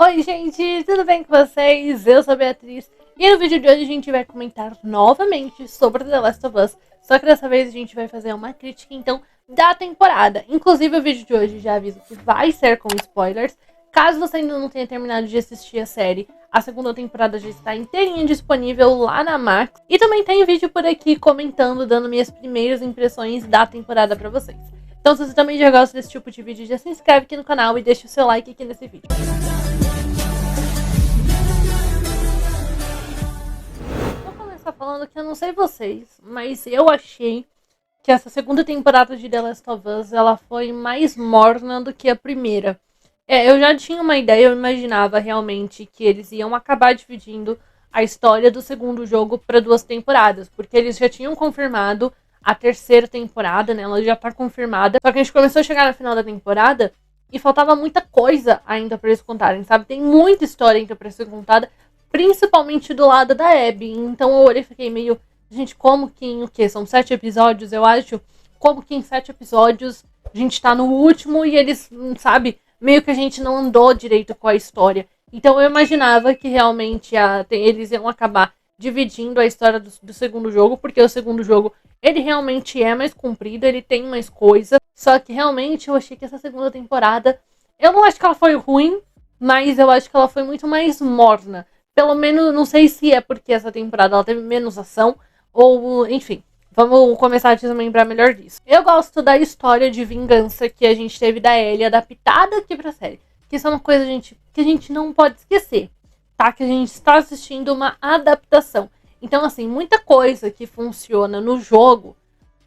Oi gente, tudo bem com vocês? Eu sou a Beatriz e no vídeo de hoje a gente vai comentar novamente sobre The Last of Us. Só que dessa vez a gente vai fazer uma crítica então da temporada. Inclusive o vídeo de hoje já aviso que vai ser com spoilers. Caso você ainda não tenha terminado de assistir a série, a segunda temporada já está inteirinha disponível lá na Max. E também tem vídeo por aqui comentando, dando minhas primeiras impressões da temporada pra vocês. Então se você também já gosta desse tipo de vídeo, já se inscreve aqui no canal e deixa o seu like aqui nesse vídeo. Falando que eu não sei vocês, mas eu achei que essa segunda temporada de The Last of Us ela foi mais morna do que a primeira. Eu já tinha uma ideia, eu imaginava realmente que eles iam acabar dividindo a história do segundo jogo para 2 temporadas, porque eles já tinham confirmado a terceira temporada, né? Ela já tá confirmada. Só que a gente começou a chegar no final da temporada e faltava muita coisa ainda para eles contarem, sabe? Tem muita história ainda para ser contada. Principalmente do lado da Abby. Então eu olhei e fiquei meio... Gente, como que em o quê? São 7 episódios, eu acho. Como que em 7 episódios a gente tá no último e eles, sabe? Meio que a gente não andou direito com a história. Então eu imaginava que realmente eles iam acabar dividindo a história do segundo jogo. Porque o segundo jogo, ele realmente é mais comprido. Ele tem mais coisa. Só que realmente eu achei que essa segunda temporada... Eu não acho que ela foi ruim. Mas eu acho que ela foi muito mais morna. Pelo menos, não sei se é porque essa temporada ela teve menos ação, ou, enfim, vamos começar a desmembrar melhor disso. Eu gosto da história de vingança que a gente teve da Ellie adaptada aqui pra série. Que isso é uma coisa, gente, que a gente não pode esquecer, tá? Que a gente está assistindo uma adaptação. Então, assim, muita coisa que funciona no jogo,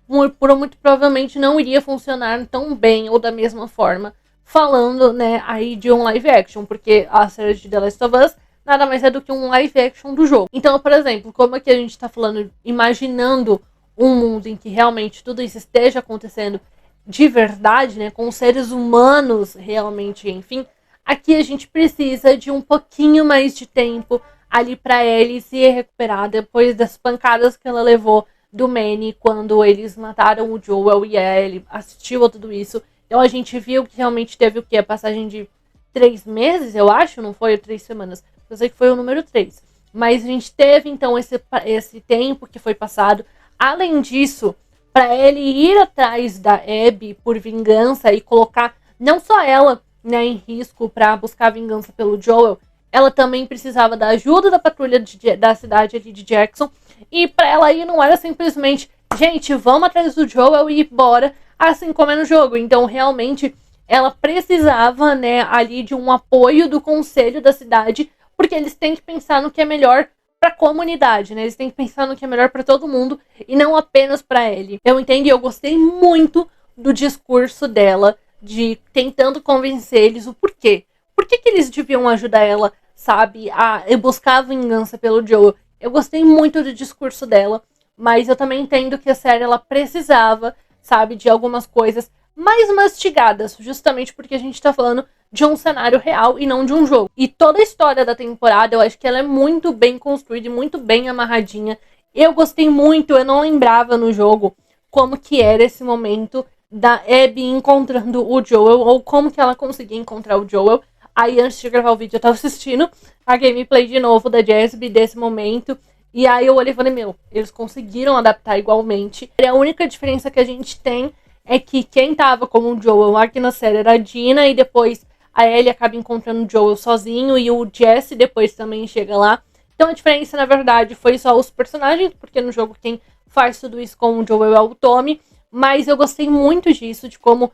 muito provavelmente não iria funcionar tão bem ou da mesma forma, falando, né, aí de um live action, porque a série de The Last of Us nada mais é do que um live action do jogo. Então, por exemplo, como aqui a gente tá falando, imaginando um mundo em que realmente tudo isso esteja acontecendo de verdade, né, com seres humanos realmente, enfim, aqui a gente precisa de um pouquinho mais de tempo ali pra Ellie se recuperar depois das pancadas que ela levou do Manny quando eles mataram o Joel e a Ellie assistiu a tudo isso. Então a gente viu que realmente teve o quê? A passagem de 3 meses, eu acho, não foi? 3 semanas. Eu sei que foi o número 3. Mas a gente teve, então, esse tempo que foi passado. Além disso, para ele ir atrás da Abby por vingança e colocar não só ela, né, em risco para buscar vingança pelo Joel, ela também precisava da ajuda da patrulha da cidade ali de Jackson. E para ela ir não era simplesmente, gente, vamos atrás do Joel e bora, assim como é no jogo. Então, realmente, ela precisava, né, ali de um apoio do conselho da cidade, porque eles têm que pensar no que é melhor para a comunidade, né? Eles têm que pensar no que é melhor para todo mundo e não apenas para ele. Eu entendi, eu gostei muito do discurso dela, de tentando convencer eles o porquê. Por que eles deviam ajudar ela, sabe, a buscar a vingança pelo Joel? Eu gostei muito do discurso dela, mas eu também entendo que a série ela precisava, sabe, de algumas coisas mais mastigadas, justamente porque a gente tá falando de um cenário real e não de um jogo. E toda a história da temporada, eu acho que ela é muito bem construída e muito bem amarradinha. Eu gostei muito, eu não lembrava no jogo como que era esse momento da Abby encontrando o Joel, ou como que ela conseguia encontrar o Joel. Aí antes de gravar o vídeo eu tava assistindo a gameplay de novo da Jazzy desse momento. E aí eu olhei e falei, meu, eles conseguiram adaptar igualmente. A única diferença que a gente tem é que quem tava como o Joel aqui na série era a Dina, e depois a Ellie acaba encontrando o Joel sozinho, e o Jesse depois também chega lá. Então a diferença, na verdade, foi só os personagens, porque no jogo quem faz tudo isso com o Joel é o Tommy. Mas eu gostei muito disso, de como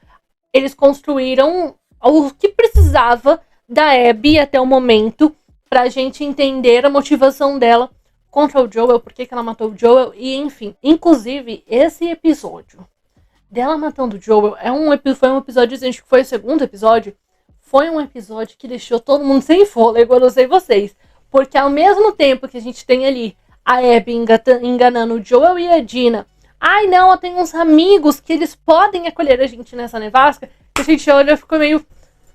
eles construíram o que precisava da Abby até o momento, pra gente entender a motivação dela contra o Joel, por que ela matou o Joel, e enfim. Inclusive, esse episódio dela matando o Joel foi um episódio, acho que foi o segundo episódio, foi um episódio que deixou todo mundo sem fôlego, eu não sei vocês. Porque ao mesmo tempo que a gente tem ali a Abby enganando o Joel e a Dina, ai não, eu tenho uns amigos que eles podem acolher a gente nessa nevasca, que a gente olha e ficou meio,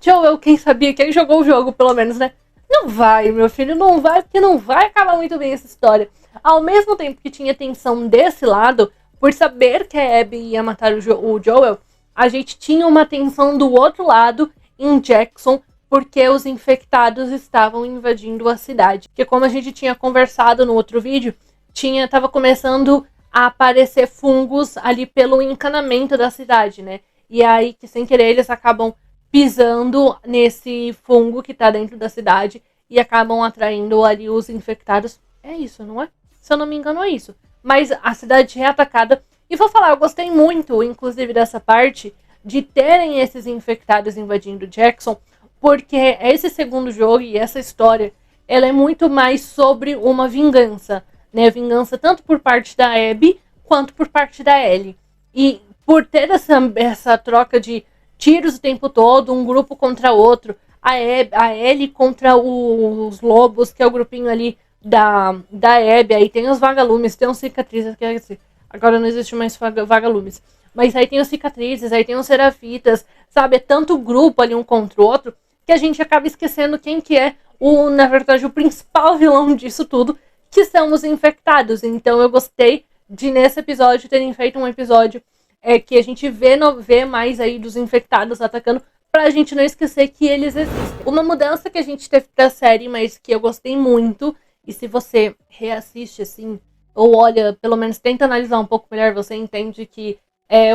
Joel, quem sabia, quem jogou o jogo pelo menos, né? Não vai, meu filho, não vai, porque não vai acabar muito bem essa história. Ao mesmo tempo que tinha tensão desse lado, por saber que a Abby ia matar o Joel, a gente tinha uma tensão do outro lado em Jackson porque os infectados estavam invadindo a cidade. Porque como a gente tinha conversado no outro vídeo, tava começando a aparecer fungos ali pelo encanamento da cidade, né? E aí que sem querer eles acabam pisando nesse fungo que tá dentro da cidade e acabam atraindo ali os infectados. É isso, não é? Se eu não me engano, é isso. Mas a cidade é atacada. E vou falar, eu gostei muito, inclusive, dessa parte de terem esses infectados invadindo Jackson, porque esse segundo jogo e essa história, ela é muito mais sobre uma vingança, né? Vingança tanto por parte da Abby quanto por parte da Ellie. E por ter essa troca de tiros o tempo todo, um grupo contra outro, a Ellie contra os lobos, que é o grupinho ali da Abby, aí tem os vagalumes, tem os cicatrizes, que é assim, agora não existe mais vagalumes, mas aí tem os cicatrizes, aí tem os serafitas, sabe, é tanto grupo ali um contra o outro, que a gente acaba esquecendo quem que é na verdade, o principal vilão disso tudo, que são os infectados. Então eu gostei de, nesse episódio, terem feito um episódio que a gente vê mais aí dos infectados atacando, pra gente não esquecer que eles existem. Uma mudança que a gente teve pra série, mas que eu gostei muito, e se você reassiste assim, ou olha, pelo menos tenta analisar um pouco melhor, você entende que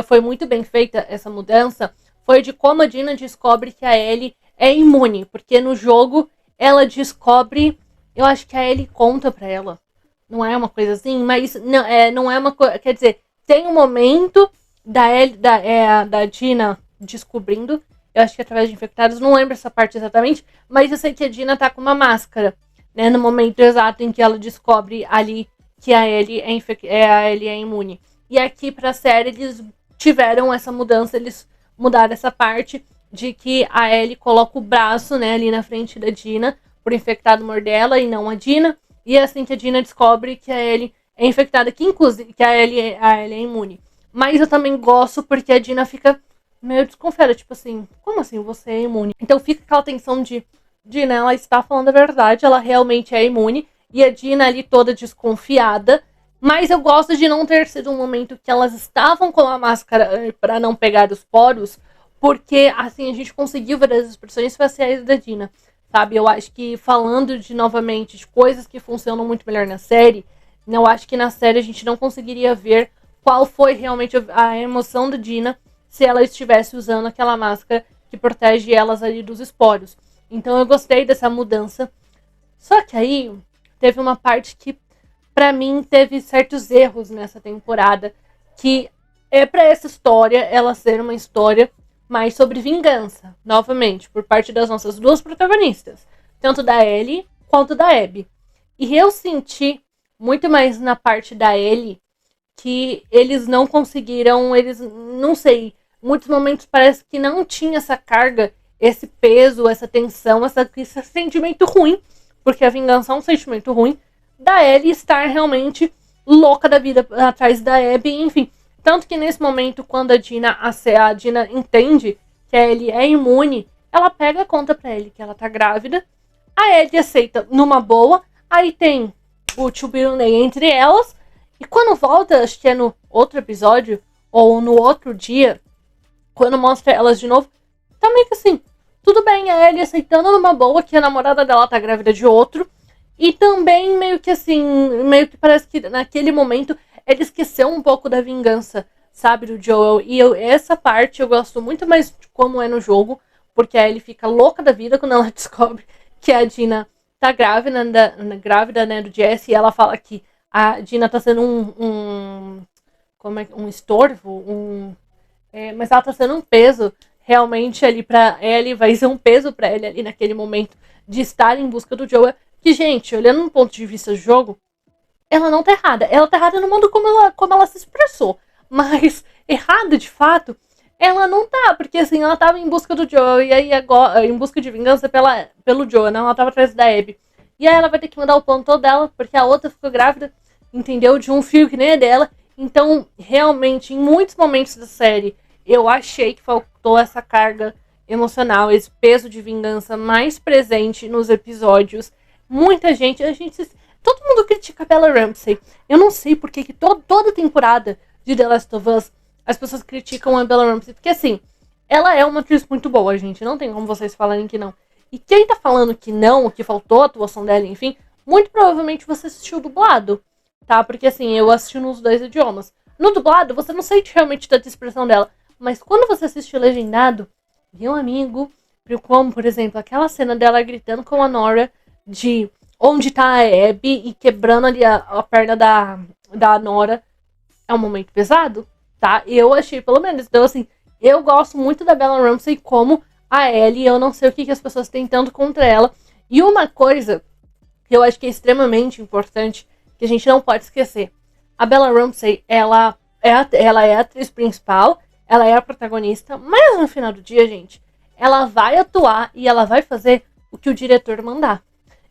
foi muito bem feita essa mudança, foi de como a Dina descobre que a Ellie é imune, porque no jogo ela descobre, eu acho que a Ellie conta pra ela, não é uma coisa assim, mas não é uma coisa, quer dizer, tem um momento da Dina descobrindo, eu acho que através de infectados, não lembro essa parte exatamente, mas eu sei que a Dina tá com uma máscara, né, no momento exato em que ela descobre ali que a Ellie é imune. E aqui pra série eles tiveram essa mudança, eles mudaram essa parte de que a Ellie coloca o braço, né, ali na frente da Dina, por infectado morder ela e não a Dina. E é assim que a Dina descobre que a Ellie é infectada, que inclusive que a Ellie é imune. Mas eu também gosto porque a Dina fica meio desconfiada, tipo assim, como assim você é imune? Então fica aquela tensão de Dina, ela está falando a verdade, ela realmente é imune. E a Dina ali toda desconfiada. Mas eu gosto de não ter sido um momento que elas estavam com a máscara para não pegar os poros, porque assim a gente conseguiu ver as expressões faciais da Dina, sabe? Eu acho que falando novamente de coisas que funcionam muito melhor na série, eu acho que na série a gente não conseguiria ver qual foi realmente a emoção da Dina se ela estivesse usando aquela máscara que protege elas ali dos esporos. Então eu gostei dessa mudança. Só que aí teve uma parte que pra mim teve certos erros nessa temporada, que é pra essa história ela ser uma história mais sobre vingança, novamente, por parte das nossas duas protagonistas, tanto da Ellie quanto da Abby. E eu senti muito mais na parte da Ellie que eles não conseguiram, eles, não sei, muitos momentos parece que não tinha essa carga, esse peso, essa tensão, esse sentimento ruim, porque a vingança é um sentimento ruim, da Ellie estar realmente louca da vida atrás da Abby, enfim. Tanto que nesse momento, quando a Dina entende que a Ellie é imune, ela pega, conta pra Ellie que ela tá grávida, a Ellie aceita numa boa, aí tem o Chubirunei entre elas, e quando volta, acho que é no outro episódio, ou no outro dia, quando mostra elas de novo, tá meio que assim, tudo bem, a Ellie aceitando numa boa que a namorada dela tá grávida de outro, e também meio que assim, meio que parece que naquele momento ele esqueceu um pouco da vingança, sabe, do Joel. E essa parte eu gosto muito mais de como é no jogo, porque aí ele fica louca da vida quando ela descobre que a Dina tá grávida, né, do Jesse, e ela fala que a Dina tá sendo um estorvo, mas ela tá sendo um peso realmente ali pra Ellie, vai ser um peso pra Ellie ali naquele momento de estar em busca do Joel. Que, gente, olhando no ponto de vista do jogo, ela não tá errada. Ela tá errada no modo como ela se expressou. Mas, errada, de fato, ela não tá. Porque, assim, ela tava em busca do Joel. E aí, agora, em busca de vingança pelo Joel, né? Ela tava atrás da Abby. E aí ela vai ter que mandar o plano todo dela, porque a outra ficou grávida, entendeu? De um fio que nem é dela. Então, realmente, em muitos momentos da série, eu achei que faltou essa carga emocional, esse peso de vingança mais presente nos episódios. Muita gente, todo mundo critica a Bella Ramsey. Eu não sei por que toda temporada de The Last of Us as pessoas criticam a Bella Ramsey. Porque assim, ela é uma atriz muito boa, gente. Não tem como vocês falarem que não. E quem tá falando que não, que faltou a atuação dela, enfim, muito provavelmente você assistiu dublado, tá? Porque assim, eu assisti nos 2 idiomas. No dublado, você não sente realmente tanta expressão dela. Mas quando você assiste legendado, meu amigo, como, por exemplo, aquela cena dela gritando com a Nora de onde tá a Abby e quebrando ali a perna da Nora, é um momento pesado, tá? Eu achei, pelo menos. Então, assim, eu gosto muito da Bella Ramsey como a Ellie. Eu não sei o que as pessoas têm tanto contra ela. E uma coisa que eu acho que é extremamente importante, que a gente não pode esquecer. A Bella Ramsey, ela é a atriz principal, ela é a protagonista, mas no final do dia, gente, ela vai atuar e ela vai fazer o que o diretor mandar.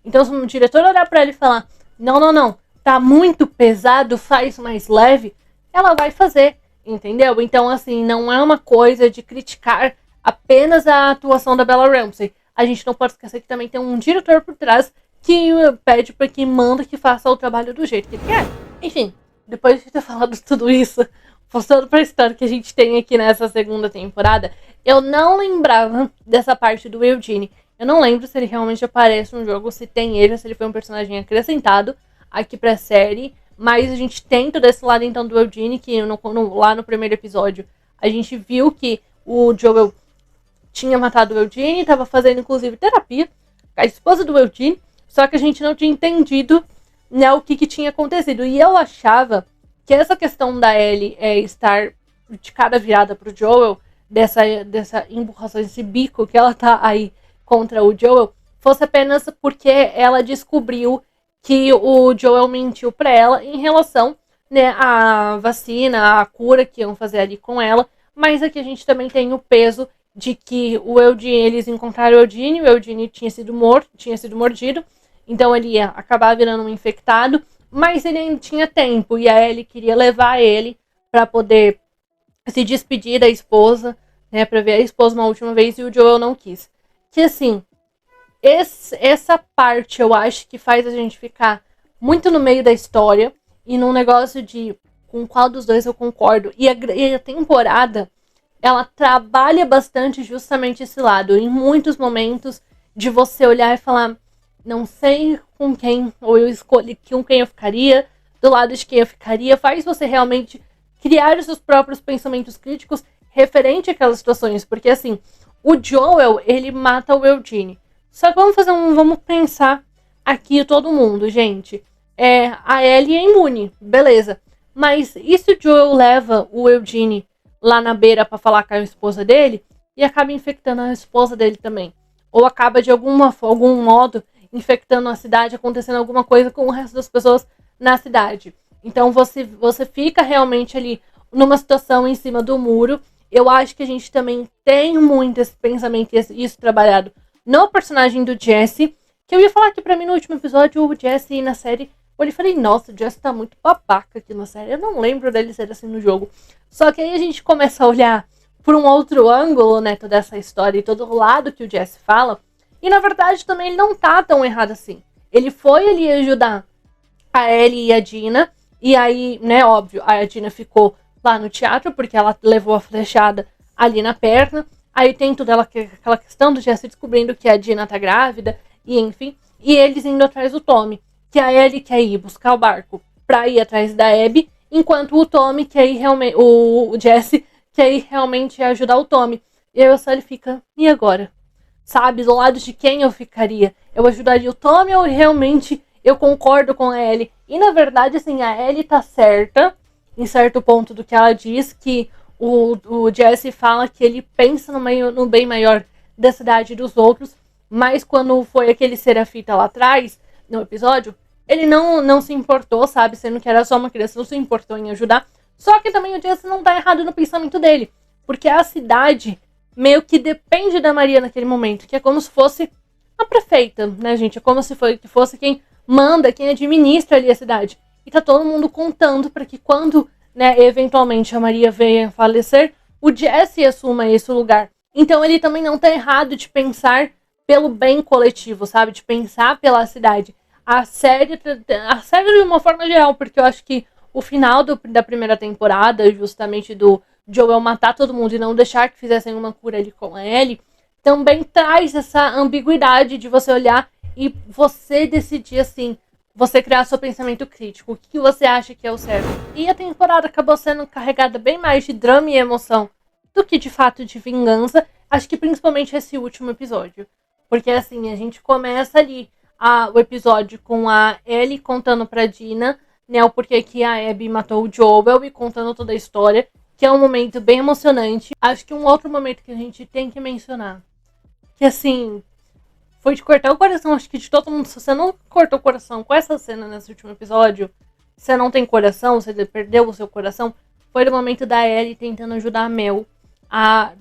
Então, se o diretor olhar pra ela e falar, não, tá muito pesado, faz mais leve, ela vai fazer, entendeu? Então, assim, não é uma coisa de criticar apenas a atuação da Bella Ramsey. A gente não pode esquecer que também tem um diretor por trás que pede para que manda que faça o trabalho do jeito que ele quer. Enfim, depois de ter falado tudo isso, passando pra história que a gente tem aqui nessa segunda temporada, eu não lembrava dessa parte do Eugene. Eu não lembro se ele realmente aparece no jogo, se tem ele, se ele foi um personagem acrescentado aqui pra série. Mas a gente tem todo esse lado então do Eugene, que lá no primeiro episódio a gente viu que o Joel tinha matado o Eugene, estava fazendo inclusive terapia com a esposa do Eugene, só que a gente não tinha entendido, né, o que tinha acontecido. E eu achava que essa questão da Ellie estar de cara virada pro Joel, dessa emburração, esse bico que ela tá aí contra o Joel, fosse apenas porque ela descobriu que o Joel mentiu pra ela em relação, né, à vacina, à cura que iam fazer ali com ela. Mas aqui a gente também tem o peso de que eles encontraram o Eugene tinha sido mordido, então ele ia acabar virando um infectado, mas ele ainda tinha tempo, e a Ellie queria levar ele para poder se despedir da esposa, né, para ver a esposa uma última vez, e o Joel não quis. Que assim, essa parte eu acho que faz a gente ficar muito no meio da história, e num negócio de com qual dos dois eu concordo. E a temporada, ela trabalha bastante justamente esse lado. Em muitos momentos de você olhar e falar, não sei com quem, ou eu escolhi com quem eu ficaria, do lado de quem eu ficaria, faz você realmente criar os seus próprios pensamentos críticos referente àquelas situações. Porque assim, o Joel, ele mata o Eugene. Só que vamos pensar aqui todo mundo, gente. A Ellie é imune, beleza. Mas e se o Joel leva o Eugene lá na beira pra falar com a esposa dele e acaba infectando a esposa dele também? Ou acaba de algum modo infectando a cidade, acontecendo alguma coisa com o resto das pessoas na cidade. Então você fica realmente ali numa situação em cima do muro. Eu acho que a gente também tem muito esse pensamento, isso trabalhado no personagem do Jesse, que eu ia falar que pra mim no último episódio, o Jesse na série, eu falei, nossa, o Jesse tá muito babaca aqui na série. Eu não lembro dele ser assim no jogo. Só que aí a gente começa a olhar por um outro ângulo, né, toda essa história e todo o lado que o Jesse fala. E na verdade também ele não tá tão errado assim. Ele foi ali ajudar a Ellie e a Dina. E aí, né, óbvio, a Dina ficou lá no teatro porque ela levou a flechada ali na perna. Aí tem toda aquela questão do Jesse descobrindo que a Dina tá grávida. E enfim, e eles indo atrás do Tommy. Que a Ellie quer ir buscar o barco pra ir atrás da Abby, enquanto o Tommy quer ir realmente. O Jesse quer ir realmente ajudar o Tommy. E aí o Sally fica, e agora? Sabe, do lado de quem eu ficaria? Eu ajudaria o Tommy ou realmente eu concordo com a Ellie? E na verdade, assim, a Ellie tá certa, em certo ponto do que ela diz, que o Jesse fala que ele pensa no bem maior da cidade e dos outros, mas quando foi aquele Serafita lá atrás, no episódio, ele não se importou, sabe? Sendo que era só uma criança, não se importou em ajudar. Só que também o Jesse não tá errado no pensamento dele. Porque a cidade meio que depende da Maria naquele momento. Que é como se fosse a prefeita, né, gente? É como se fosse quem manda, quem administra ali a cidade. E tá todo mundo contando para que quando, né, eventualmente a Maria venha falecer, o Jesse assuma esse lugar. Então ele também não tá errado de pensar pelo bem coletivo, sabe? De pensar pela cidade. A série de uma forma geral, porque eu acho que o final da primeira temporada, justamente do Joel matar todo mundo e não deixar que fizessem uma cura ali com a Ellie, também traz essa ambiguidade de você olhar e você decidir, assim, você criar seu pensamento crítico. O que você acha que é o certo? E a temporada acabou sendo carregada bem mais de drama e emoção do que, de fato, de vingança. Acho que principalmente esse último episódio. Porque, assim, a gente começa ali o episódio com a Ellie contando pra Dina, né, o porquê que a Abby matou o Joel e contando toda a história, que é um momento bem emocionante. Acho que um outro momento que a gente tem que mencionar, que, assim, foi de cortar o coração, acho que de todo mundo. Se você não cortou o coração com essa cena nesse último episódio, você não tem coração, você perdeu o seu coração, foi o momento da Ellie tentando ajudar a Mel a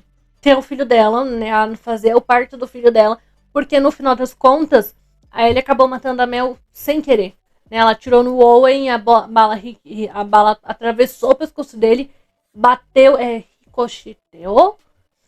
ter o filho dela, né, a fazer o parto do filho dela, porque no final das contas, a Ellie acabou matando a Mel sem querer. Né, ela atirou no Owen, a bala atravessou o pescoço dele, bateu, ricocheteou,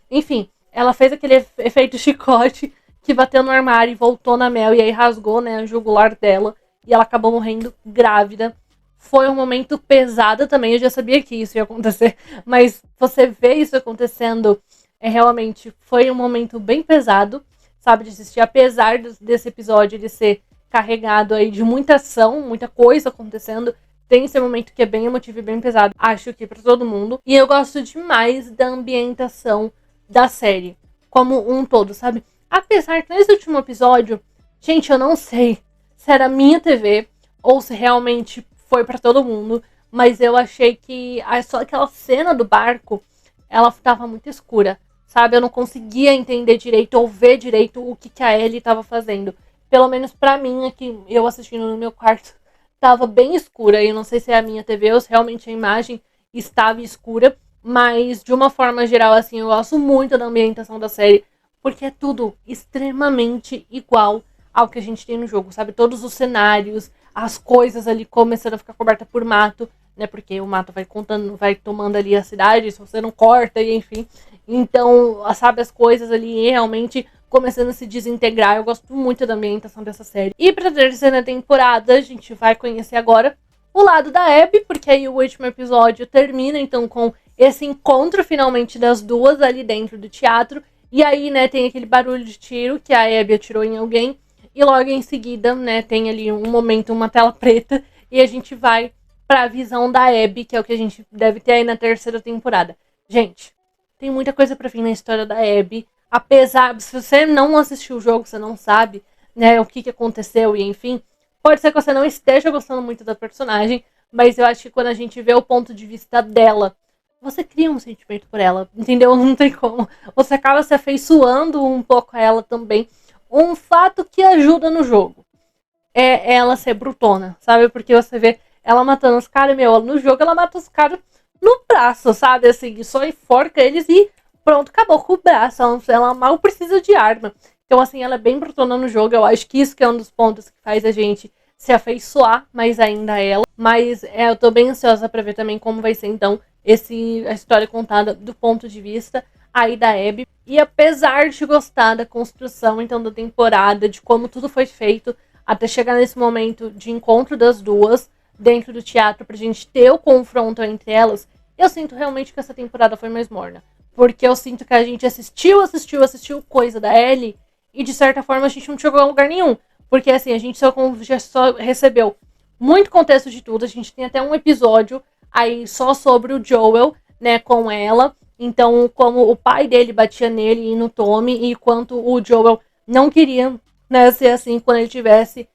enfim, ela fez aquele efeito chicote que bateu no armário e voltou na Mel, e aí rasgou, né, a jugular dela, e ela acabou morrendo grávida. Foi um momento pesado também, eu já sabia que isso ia acontecer, mas você vê isso acontecendo, realmente foi um momento bem pesado, sabe, de assistir, apesar desse episódio ele ser carregado aí de muita ação, muita coisa acontecendo, tem esse momento que é bem emotivo e bem pesado, acho que pra todo mundo, e eu gosto demais da ambientação da série, como um todo, sabe? Apesar que nesse último episódio, gente, eu não sei se era minha TV ou se realmente foi pra todo mundo, mas eu achei que só aquela cena do barco, ela tava muito escura, sabe? Eu não conseguia entender direito ou ver direito o que a Ellie tava fazendo. Pelo menos pra mim, aqui, eu assistindo no meu quarto, tava bem escura. E eu não sei se é a minha TV ou se realmente a imagem estava escura, mas de uma forma geral, assim, eu gosto muito da ambientação da série, porque é tudo extremamente igual ao que a gente tem no jogo, sabe? Todos os cenários, as coisas ali começando a ficar coberta por mato, né? Porque o mato vai tomando ali a cidade, se você não corta, e enfim. Então, sabe, as coisas ali realmente começando a se desintegrar. Eu gosto muito da ambientação dessa série. E pra terceira temporada, a gente vai conhecer agora o lado da Abby, porque aí o último episódio termina, então, com esse encontro finalmente das duas ali dentro do teatro. E aí, né, tem aquele barulho de tiro que a Abby atirou em alguém. E logo em seguida, né, tem ali um momento, uma tela preta. E a gente vai pra visão da Abby, que é o que a gente deve ter aí na terceira temporada. Gente, tem muita coisa pra vir na história da Abby. Apesar, se você não assistiu o jogo, você não sabe, né, o que aconteceu e enfim. Pode ser que você não esteja gostando muito da personagem, mas eu acho que quando a gente vê o ponto de vista dela, você cria um sentimento por ela, entendeu? Não tem como. Você acaba se afeiçoando um pouco a ela também. Um fato que ajuda no jogo é ela ser brutona, sabe? Porque você vê ela matando os caras, no jogo ela mata os caras no braço, sabe? Assim, só enforca eles e pronto, acabou com o braço. Ela mal precisa de arma. Então, assim, ela é bem brutona no jogo. Eu acho que isso que é um dos pontos que faz a gente se afeiçoar mais ainda a ela. Mas eu tô bem ansiosa pra ver também como vai ser, então, a história contada do ponto de vista aí da Abby. E apesar de gostar da construção, então, da temporada, de como tudo foi feito, até chegar nesse momento de encontro das duas dentro do teatro, pra gente ter o confronto entre elas, eu sinto realmente que essa temporada foi mais morna. Porque eu sinto que a gente assistiu coisa da Ellie e de certa forma a gente não chegou a lugar nenhum. Porque assim, a gente já só recebeu muito contexto de tudo. A gente tem até um episódio aí só sobre o Joel, né, com ela. Então, como o pai dele batia nele e no Tommy, e quanto o Joel não queria, né, ser assim quando ele tivesse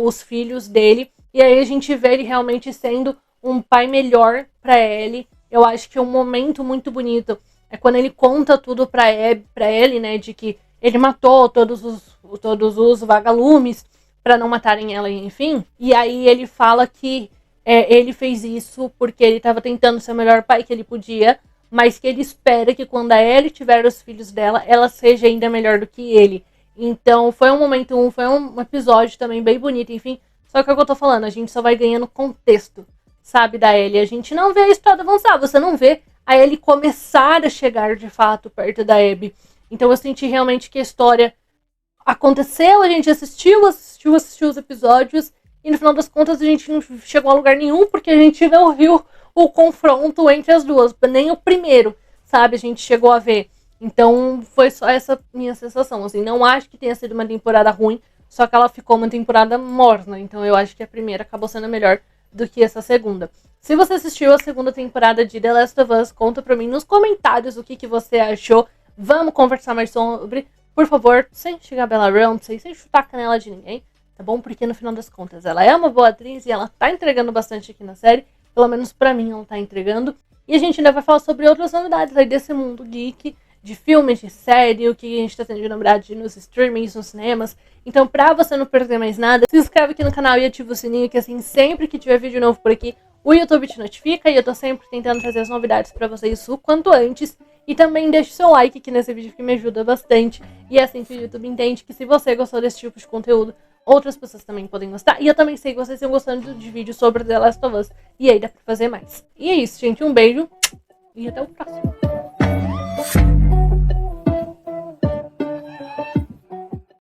os filhos dele. E aí a gente vê ele realmente sendo um pai melhor pra Ellie. Eu acho que é um momento muito bonito é quando ele conta tudo pra ele, né, de que ele matou todos os vagalumes pra não matarem ela, enfim. E aí ele fala que ele fez isso porque ele tava tentando ser o melhor pai que ele podia, mas que ele espera que quando a Ellie tiver os filhos dela, ela seja ainda melhor do que ele. Então foi um episódio também bem bonito, enfim. Só que é o que eu tô falando, a gente só vai ganhando contexto, sabe, da Ellie. A gente não vê a história avançar, você não vê a Ellie começar a chegar de fato perto da Abby. Então eu senti realmente que a história aconteceu, a gente assistiu os episódios, e no final das contas a gente não chegou a lugar nenhum, porque a gente não viu o confronto entre as duas, nem o primeiro, sabe? A gente chegou a ver Então foi só essa minha sensação, assim, não acho que tenha sido uma temporada ruim, só que ela ficou uma temporada morna, então eu acho que a primeira acabou sendo melhor do que essa segunda. Se você assistiu a segunda temporada de The Last of Us, conta pra mim nos comentários o que você achou. Vamos conversar mais sobre, por favor, sem chegar a Bella Ramsey, sem chutar a canela de ninguém, tá bom? Porque no final das contas ela é uma boa atriz e ela tá entregando bastante aqui na série, pelo menos pra mim ela tá entregando. E a gente ainda vai falar sobre outras novidades aí desse mundo geek, de filmes, de série, o que a gente tá tendo de novidade nos streamings, nos cinemas. Então, pra você não perder mais nada, se inscreve aqui no canal e ativa o sininho, que assim, sempre que tiver vídeo novo por aqui, o YouTube te notifica e eu tô sempre tentando trazer as novidades pra vocês o quanto antes. E também deixe seu like aqui nesse vídeo que me ajuda bastante. E é assim que o YouTube entende que se você gostou desse tipo de conteúdo, outras pessoas também podem gostar. E eu também sei que vocês estão gostando de vídeos sobre The Last of Us. E aí dá pra fazer mais. E é isso, gente. Um beijo e até o próximo.